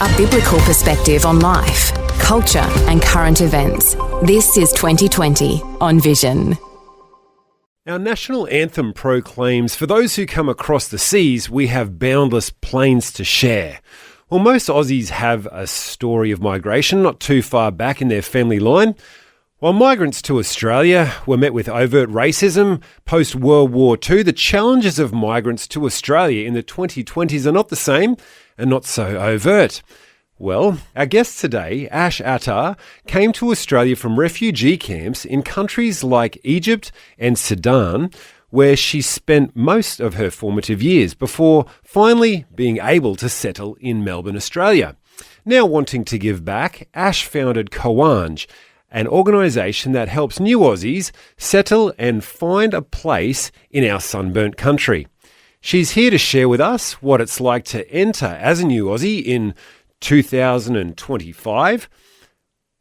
a biblical perspective on life, culture and current events. This is 2020 on Vision. Our national anthem proclaims, "For those who come across the seas, we have boundless plains to share." Well, most Aussies have a story of migration not too far back in their family line. While migrants to Australia were met with overt racism post-World War II, the challenges of migrants to Australia in the 2020s are not the same and not so overt. Well, our guest today, Ash Atar, came to Australia from refugee camps in countries like Egypt and Sudan, where she spent most of her formative years before finally being able to settle in Melbourne, Australia. Now wanting to give back, Ash founded Kowanj, an organisation that helps new Aussies settle and find a place in our sunburnt country. She's here to share with us what it's like to enter as a new Aussie in 2025.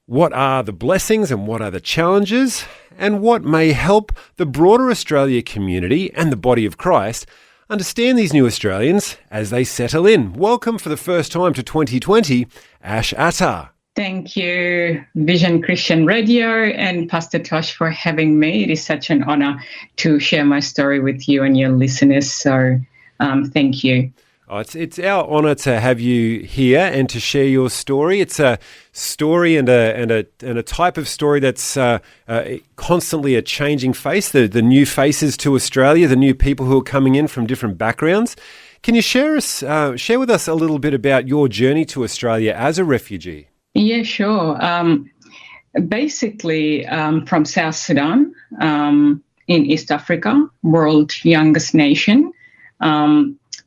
What are the blessings and what are the challenges, and what may help the broader Australia community and the body of Christ understand these new Australians as they settle in. Welcome for the first time to 2020, Ash Atar. Thank you, Vision Christian Radio and Pastor Tosh, for having me. It is such an honour to share my story with you and your listeners. So thank you. Oh, it's our honour to have you here and to share your story. It's a story and a type of story that's constantly a changing face. The new faces to Australia, the new people who are coming in from different backgrounds. Can you share with us a little bit about your journey to Australia as a refugee? Yeah, sure. Basically, from South Sudan in East Africa, world's youngest nation.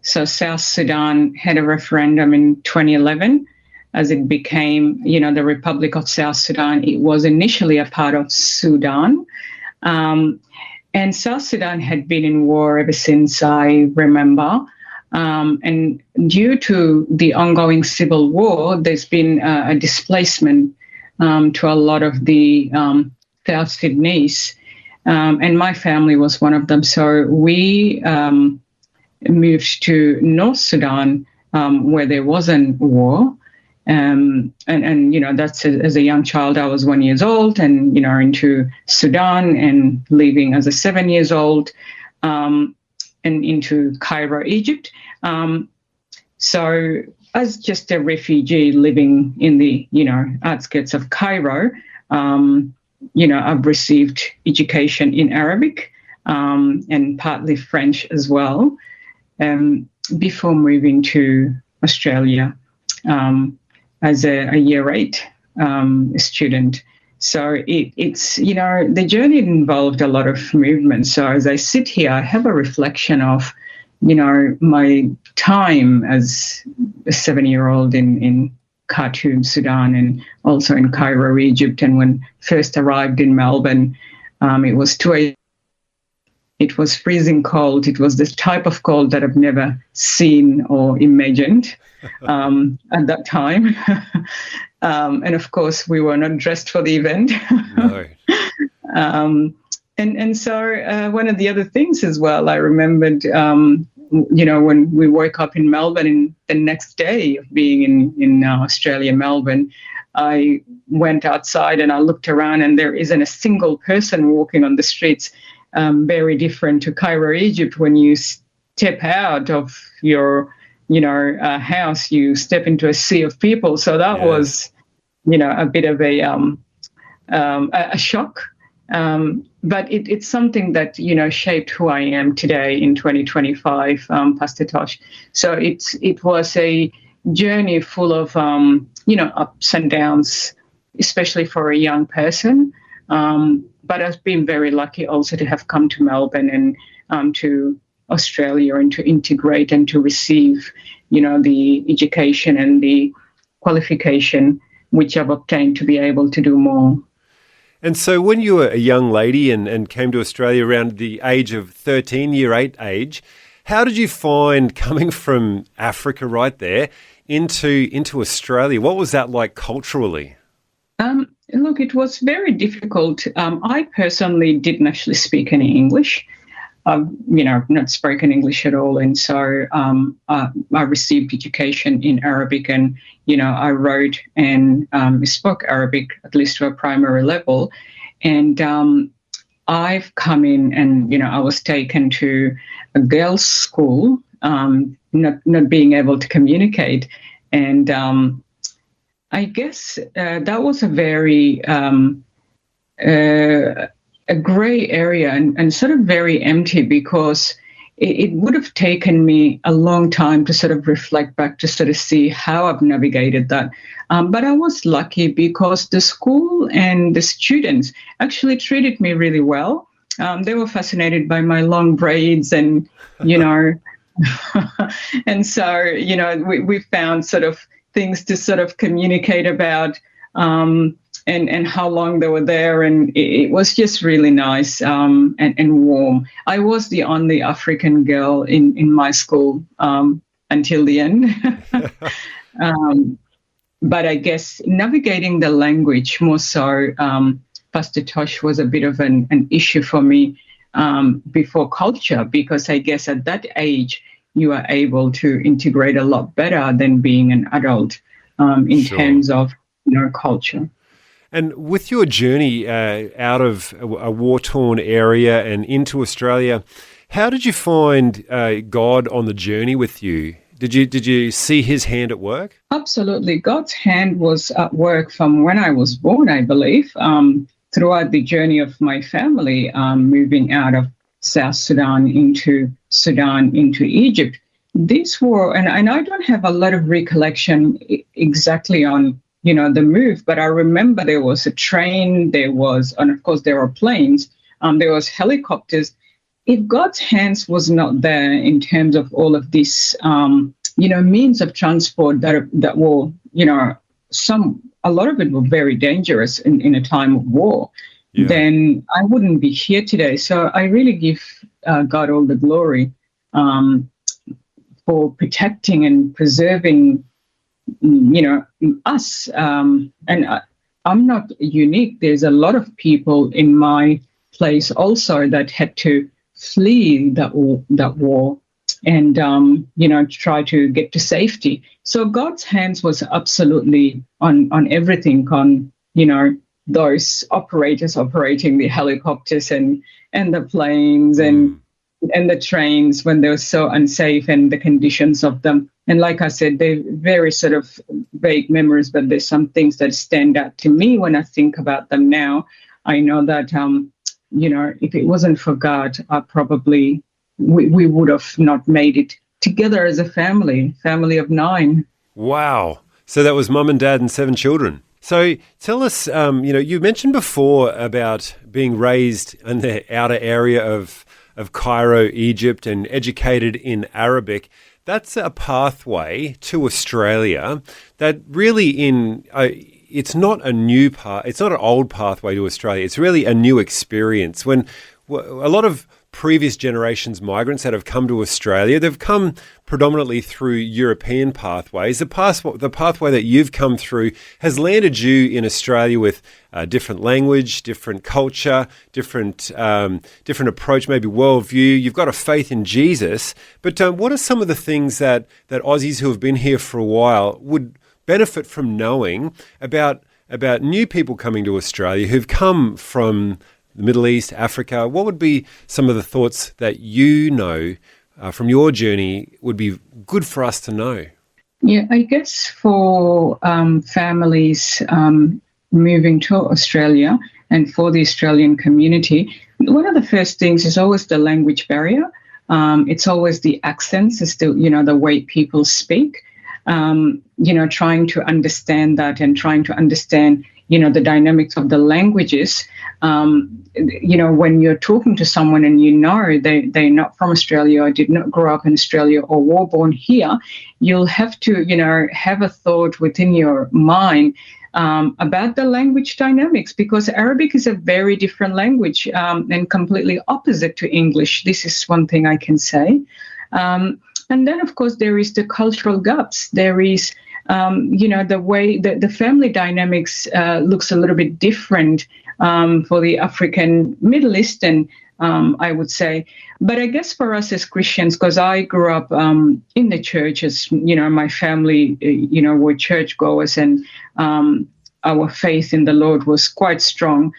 So South Sudan had a referendum in 2011 as it became, the Republic of South Sudan. It was initially a part of Sudan. And South Sudan had been in war ever since I remember. And due to the ongoing civil war, there's been a displacement to a lot of the South Sudanese. And my family was one of them. So we moved to North Sudan, where there wasn't war. And that's as a young child, I was 1 year old, and, into Sudan and leaving as a 7 years old. And into Cairo, Egypt. So as just a refugee living in the, outskirts of Cairo, I've received education in Arabic and partly French as well before moving to Australia as a year 8 student. So it's, the journey involved a lot of movement. So as I sit here, I have a reflection of, my time as a 7-year-old in Khartoum, Sudan, and also in Cairo, Egypt. And when first arrived in Melbourne, it was 2 a.m. It was freezing cold. It was this type of cold that I've never seen or imagined at that time. And of course, we were not dressed for the event. No. And so one of the other things as well, I remembered, when we woke up in Melbourne and the next day of being in Australia, Melbourne, I went outside and I looked around and there isn't a single person walking on the streets, very different to Cairo, Egypt. When you step out of your house, you step into a sea of people. So that was, a bit of a shock. But it's something that, shaped who I am today in 2025, Pastor Tosh. So it was a journey full of, ups and downs, especially for a young person. But I've been very lucky also to have come to Melbourne and to Australia and to integrate and to receive, the education and the qualification which I've obtained to be able to do more. And so when you were a young lady and came to Australia around the age of 13, year 8 age, how did you find coming from Africa right there into Australia? What was that like culturally? Look, it was very difficult. I personally didn't actually speak any English. I've not spoken English at all, and so I received education in Arabic, and I wrote and spoke Arabic at least to a primary level, and I've come in and I was taken to a girls' school, not being able to communicate, and I guess that was a very a grey area and sort of very empty, because it would have taken me a long time to sort of reflect back to sort of see how I've navigated that. But I was lucky because the school and the students actually treated me really well. They were fascinated by my long braids and, and so, we found sort of things to sort of communicate about, and how long they were there, and it was just really nice and warm. I was the only African girl in my school until the end. But I guess navigating the language more so, Pastor Tosh, was a bit of an issue for me before culture, because I guess at that age you are able to integrate a lot better than being an adult in terms of culture. And with your journey out of a war-torn area and into Australia, how did you find God on the journey with you? Did you see his hand at work? Absolutely. God's hand was at work from when I was born, I believe, throughout the journey of my family, moving out of South Sudan into Egypt. These were, and I don't have a lot of recollection exactly on the move, but I remember there was a train, and of course there were planes, there was helicopters. If God's hands was not there in terms of all of this, means of transport that were, a lot of it were very dangerous in a time of war, then I wouldn't be here today. So I really give God all the glory for protecting and preserving us. And I'm not unique. There's a lot of people in my place also that had to flee that war and, try to get to safety. So God's hands was absolutely on everything, on, those operators operating the helicopters and the planes and the trains when they were so unsafe, and the conditions of them. And like I said, they're very sort of vague memories, but there's some things that stand out to me when I think about them now. I know that, if it wasn't for God, we would have not made it together as a family of 9. Wow. So that was mum and dad and 7 children. So tell us, you mentioned before about being raised in the outer area of Cairo, Egypt, and educated in Arabic. That's a pathway to Australia that really it's not a new it's not an old pathway to Australia. It's really a new experience. When a lot of previous generations migrants that have come to Australia, they've come predominantly through European pathways. The pathway that you've come through has landed you in Australia with a different language, different culture, different approach, maybe worldview. You've got a faith in Jesus. But what are some of the things that Aussies who have been here for a while would benefit from knowing about new people coming to Australia who've come from the Middle East, Africa? What would be some of the thoughts that from your journey would be good for us to know? Yeah, I guess for families moving to Australia and for the Australian community, one of the first things is always the language barrier. It's always the accents, it's the way people speak. Trying to understand that and trying to understand the dynamics of the languages. When you're talking to someone and they're not from Australia or did not grow up in Australia or were born here, you'll have to, have a thought within your mind about the language dynamics, because Arabic is a very different language and completely opposite to English. This is one thing I can say. And then, of course, there is the cultural gaps. There is, the way that the family dynamics looks a little bit different for the African, Middle Eastern I would say. But I guess for us as Christians, because I grew up in the churches, my family, were churchgoers, and our faith in the Lord was quite strong.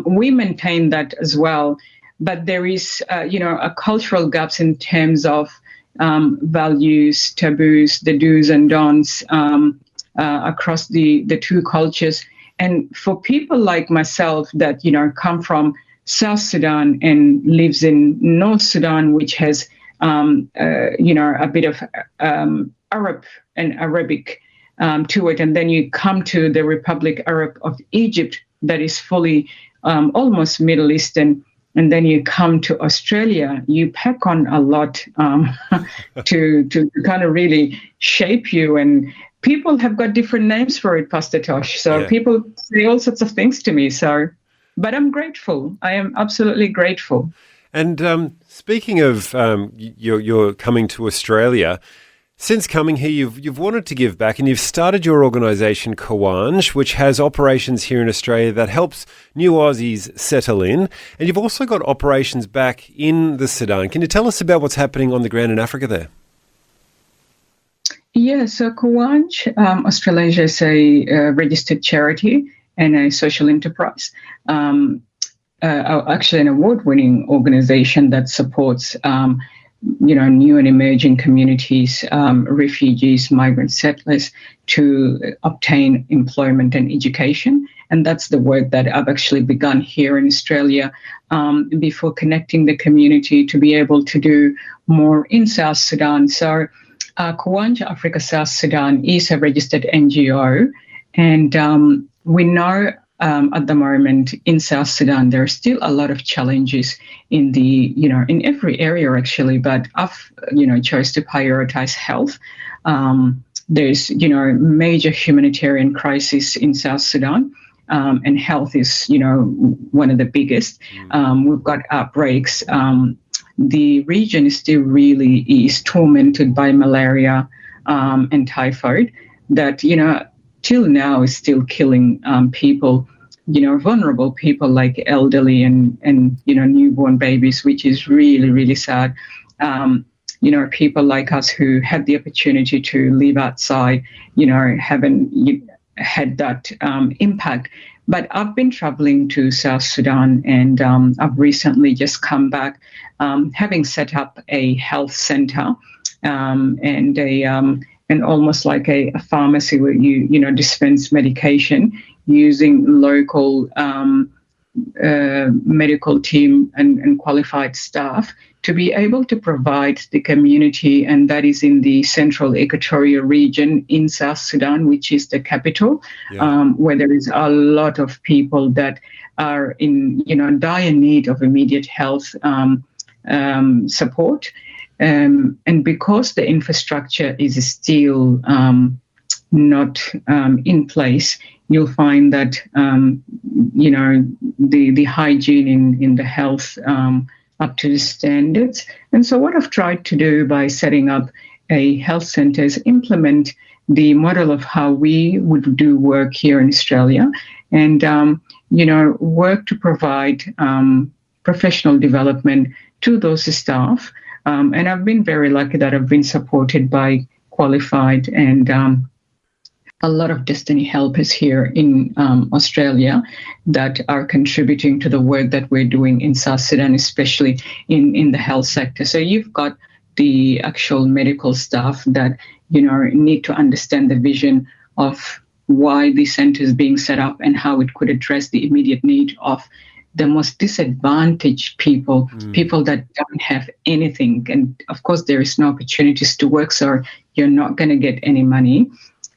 We maintain that as well. But there is, a cultural gaps in terms of values, taboos, the do's and don'ts across the two cultures. And for people like myself that, come from South Sudan and lives in North Sudan, which has, a bit of Arab and Arabic to it, and then you come to the Republic Arab of Egypt that is fully almost Middle Eastern, and then you come to Australia, you pack on a lot to kind of really shape you. And people have got different names for it, Pastor Tosh. So people say all sorts of things to me. So, but I'm grateful. I am absolutely grateful. And speaking of you're coming to Australia, since coming here, you've wanted to give back, and you've started your organisation Kowanj, which has operations here in Australia that helps new Aussies settle in. And you've also got operations back in the Sudan. Can you tell us about what's happening on the ground in Africa there? Yeah, so Kowanj, Australasia is a registered charity and a social enterprise. Actually an award-winning organisation that supports new and emerging communities, refugees, migrant settlers, to obtain employment and education. And that's the work that I've actually begun here in Australia before connecting the community to be able to do more in South Sudan. So Kowanj Africa South Sudan is a registered NGO, and we know at the moment in South Sudan there are still a lot of challenges in in every area actually, but I've chose to prioritize health. There's major humanitarian crisis in South Sudan, and health is one of the biggest. We've got outbreaks. The region is tormented by malaria and typhoid that till now is still killing people, vulnerable people like elderly and newborn babies, which is really, really sad. People like us who had the opportunity to live outside, haven't had that impact. But I've been traveling to South Sudan, and I've recently just come back, having set up a health center and almost like a pharmacy where you dispense medication using local medical team and qualified staff to be able to provide the community, and that is in the central Equatoria region in South Sudan, which is the capital, where there is a lot of people that are in dire need of immediate health support. And because the infrastructure is still not in place, you'll find that the hygiene in the health up to the standards. And so what I've tried to do by setting up a health centre is implement the model of how we would do work here in Australia, and work to provide professional development to those staff. And I've been very lucky that I've been supported by qualified and a lot of destiny helpers here in Australia that are contributing to the work that we're doing in South Sudan, especially in the health sector. So you've got the actual medical staff that need to understand the vision of why the center is being set up and how it could address the immediate need of the most disadvantaged people, people that don't have anything. And of course, there is no opportunities to work, so you're not going to get any money.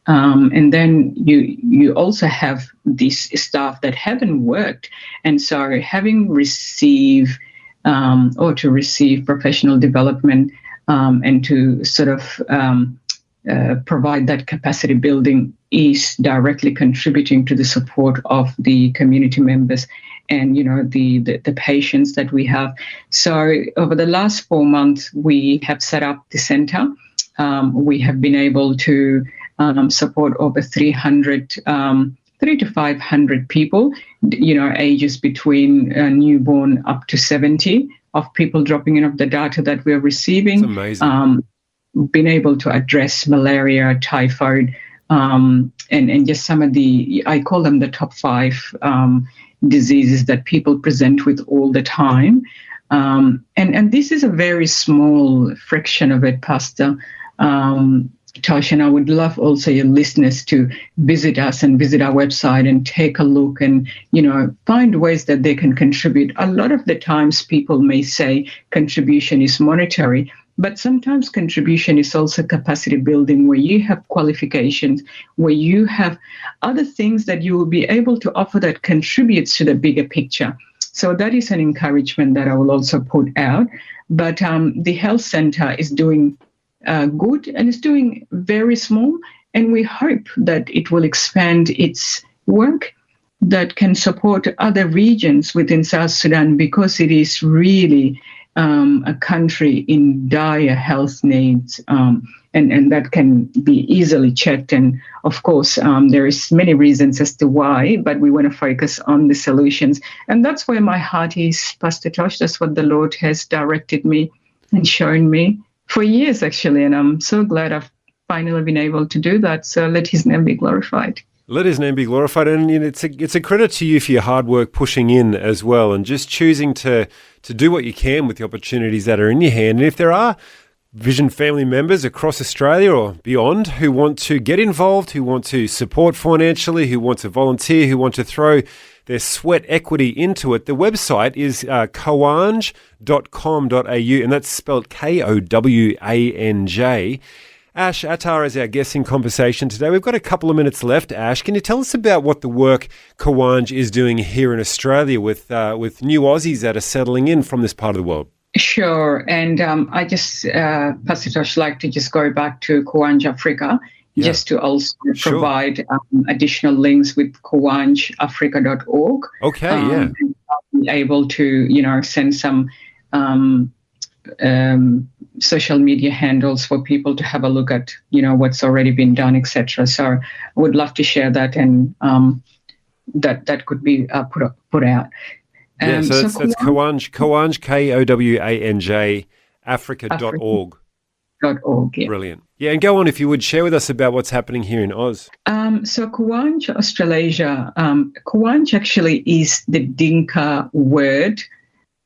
And then you also have these staff that haven't worked. And so having receive professional development and to sort of provide that capacity building is directly contributing to the support of the community members and the patients that we have. So over the last 4 months, we have set up the center. We have been able to support over 300 3 to 500 people, ages between newborn up to 70 of people dropping in of the data that we're receiving. It's amazing. Been able to address malaria, typhoid, and just some of I call them the top 5 diseases that people present with all the time. And this is a very small fraction of it, Pastor Tosh, and I would love also your listeners to visit us and visit our website and take a look and, find ways that they can contribute. A lot of the times people may say contribution is monetary, but sometimes contribution is also capacity building, where you have qualifications, where you have other things that you will be able to offer that contributes to the bigger picture. So that is an encouragement that I will also put out. But the health center is doing good, and it's doing very small. And we hope that it will expand its work that can support other regions within South Sudan, because it is really a country in dire health needs, and that can be easily checked. And of course, there is many reasons as to why, but we want to focus on the solutions. And that's where my heart is, Pastor Tosh. That's what the Lord has directed me and shown me for years, actually. And I'm so glad I've finally been able to do that. So let his name be glorified. Let his name be glorified, and it's a credit to you for your hard work pushing in as well, and just choosing to do what you can with the opportunities that are in your hand. And if there are Vision family members across Australia or beyond who want to get involved, who want to support financially, who want to volunteer, who want to throw their sweat equity into it, the website is kowanj.com.au, and that's spelled Kowanj. Ash Atar is our guest in conversation today. We've got a couple of minutes left. Ash, can you tell us about what the work Kowanj is doing here in Australia with new Aussies that are settling in from this part of the world? Sure. And I just, Pastor Tosh, like to just go back to Kowanj Africa, just to also provide additional links with kowanjafrica.org. Okay, And I'll be able to, send some social media handles for people to have a look at, what's already been done, etc. So I would love to share that, and that could be put out. So that's Kowanj, Kowanj, Africa.org. .org, yeah. Brilliant. Yeah, and go on, if you would, share with us about what's happening here in Oz. So Kowanj, Australasia, Kowanj actually is the Dinka word.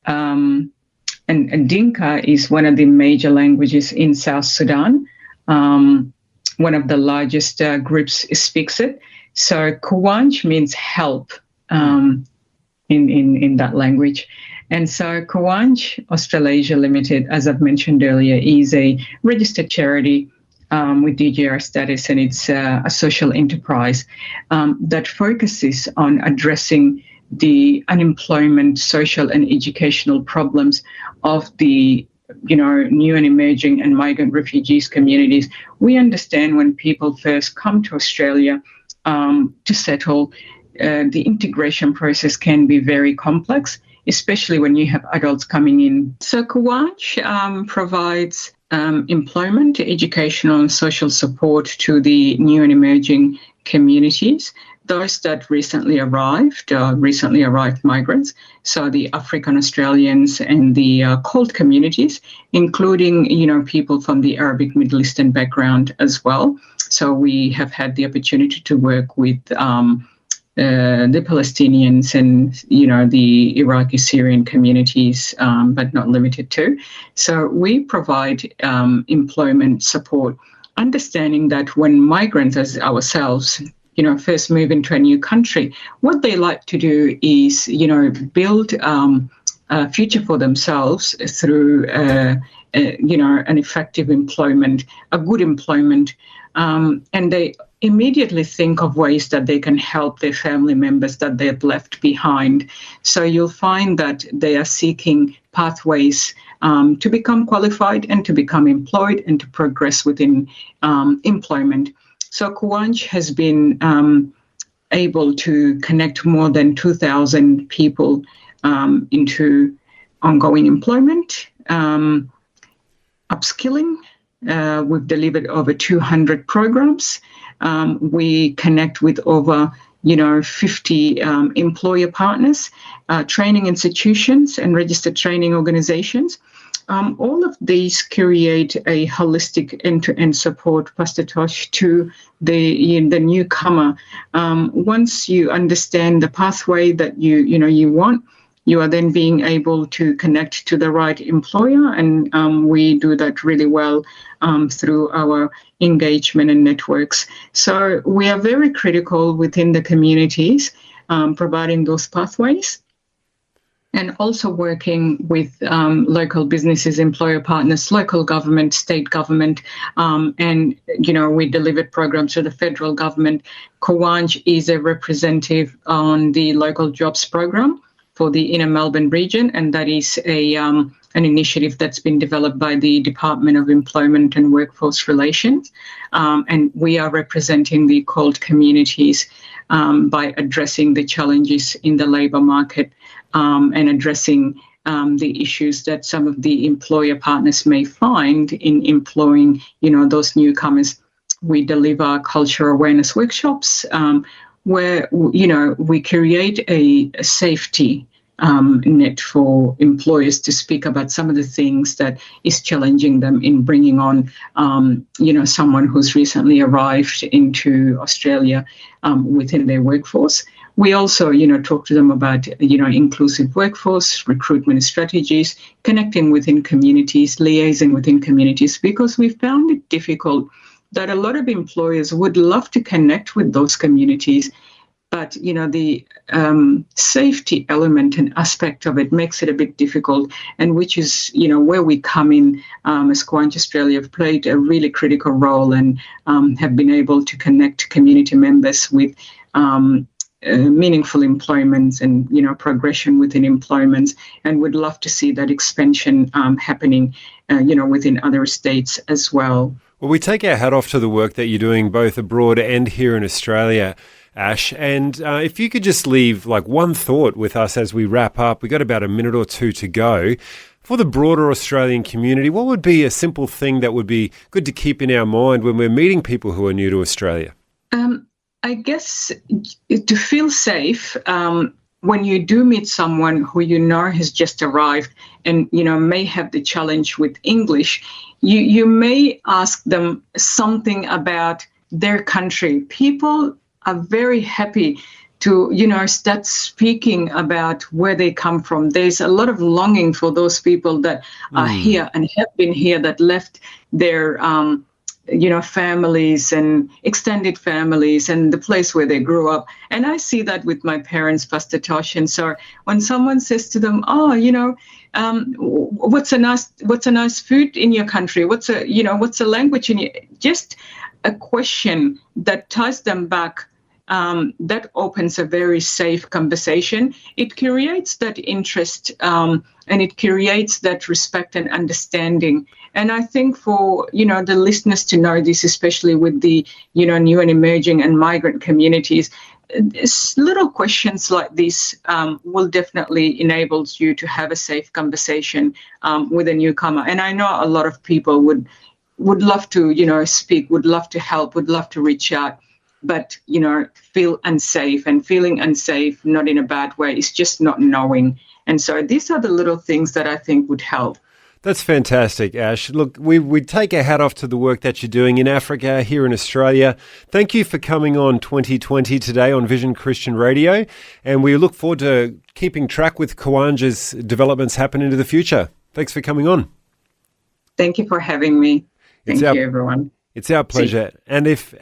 And Dinka is one of the major languages in South Sudan. One of the largest groups speaks it. So Kowanj means help in that language. And so Kowanj Australasia Limited, as I've mentioned earlier, is a registered charity with DGR status, and it's a social enterprise that focuses on addressing the unemployment, social and educational problems of the new and emerging and migrant refugees communities. We understand when people first come to Australia to settle, the integration process can be very complex, especially when you have adults coming in. So Kowanj provides employment, educational and social support to the new and emerging communities, those that recently arrived migrants, so the African Australians and the CALD communities, including, people from the Arabic Middle Eastern background as well. So we have had the opportunity to work with the Palestinians and, the Iraqi Syrian communities, but not limited to. So we provide employment support, understanding that when migrants as ourselves, first move into a new country, what they like to do is, build a future for themselves through, an effective employment, a good employment, and they immediately think of ways that they can help their family members that they've left behind. So you'll find that they are seeking pathways to become qualified and to become employed and to progress within employment. So Kowanj has been able to connect more than 2,000 people into ongoing employment, upskilling. We've delivered over 200 programs. We connect with over 50 employer partners, training institutions, and registered training organizations. All of these create a holistic end-to-end support, Pastor Tosh, to the newcomer. Once you understand the pathway that you want, you are then being able to connect to the right employer, and we do that really well through our engagement and networks. So we are very critical within the communities, providing those pathways, and also working with local businesses, employer partners, local government, state government, and we delivered programs to the federal government. Kowanj is a representative on the local jobs program for the Inner Melbourne region, and that is an initiative that's been developed by the Department of Employment and Workforce Relations, and we are representing the called communities by addressing the challenges in the labour market and addressing the issues that some of the employer partners may find in employing, those newcomers. We deliver cultural awareness workshops where, we create a safety net for employers to speak about some of the things that is challenging them in bringing on, someone who's recently arrived into Australia within their workforce. We also, talk to them about, inclusive workforce, recruitment strategies, connecting within communities, liaising within communities, because we found it difficult that a lot of employers would love to connect with those communities, but, the safety element and aspect of it makes it a bit difficult, and which is, where we come in as Kowanj Australia have played a really critical role and have been able to connect community members with meaningful employments and, progression within employments, and would love to see that expansion happening, within other states as well. Well, we take our hat off to the work that you're doing both abroad and here in Australia, Ash. And if you could just leave one thought with us as we wrap up, we've got about a minute or two to go. For the broader Australian community, what would be a simple thing that would be good to keep in our mind when we're meeting people who are new to Australia? I guess to feel safe, when you do meet someone who has just arrived and, may have the challenge with English, you may ask them something about their country. People are very happy to, start speaking about where they come from. There's a lot of longing for those people that are here and have been here, that left their families and extended families and the place where they grew up. And I see that with my parents, Pastor Tosh. And so when someone says to them, what's a nice food in your country? What's a language in your, just a question that ties them back, that opens a very safe conversation. It creates that interest and it creates that respect and understanding. And I think for, the listeners to know this, especially with the, new and emerging and migrant communities, little questions like this will definitely enable you to have a safe conversation with a newcomer. And I know a lot of people would love to, speak, would love to help, would love to reach out, but, feel unsafe, and feeling unsafe, not in a bad way, is just not knowing. And so these are the little things that I think would help. That's fantastic, Ash. Look, we take our hat off to the work that you're doing in Africa, here in Australia. Thank you for coming on 2020 today on Vision Christian Radio, and we look forward to keeping track with Kowanj's developments happen into the future. Thanks for coming on. Thank you for having me. Thank you, everyone. It's our pleasure. And if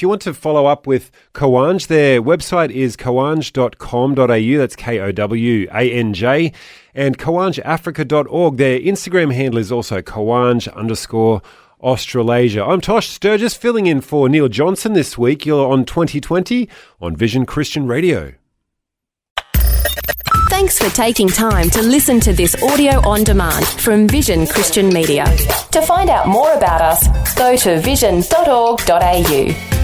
you want to follow up with Kowanj, their website is kowanj.com.au. That's Kowanj. And kowanjafrica.org. Their Instagram handle is also Kowanj_Australasia. I'm Tosh Sturgess, filling in for Neil Johnson this week. You're on 2020 on Vision Christian Radio. Thanks for taking time to listen to this audio on demand from Vision Christian Media. To find out more about us, go to vision.org.au.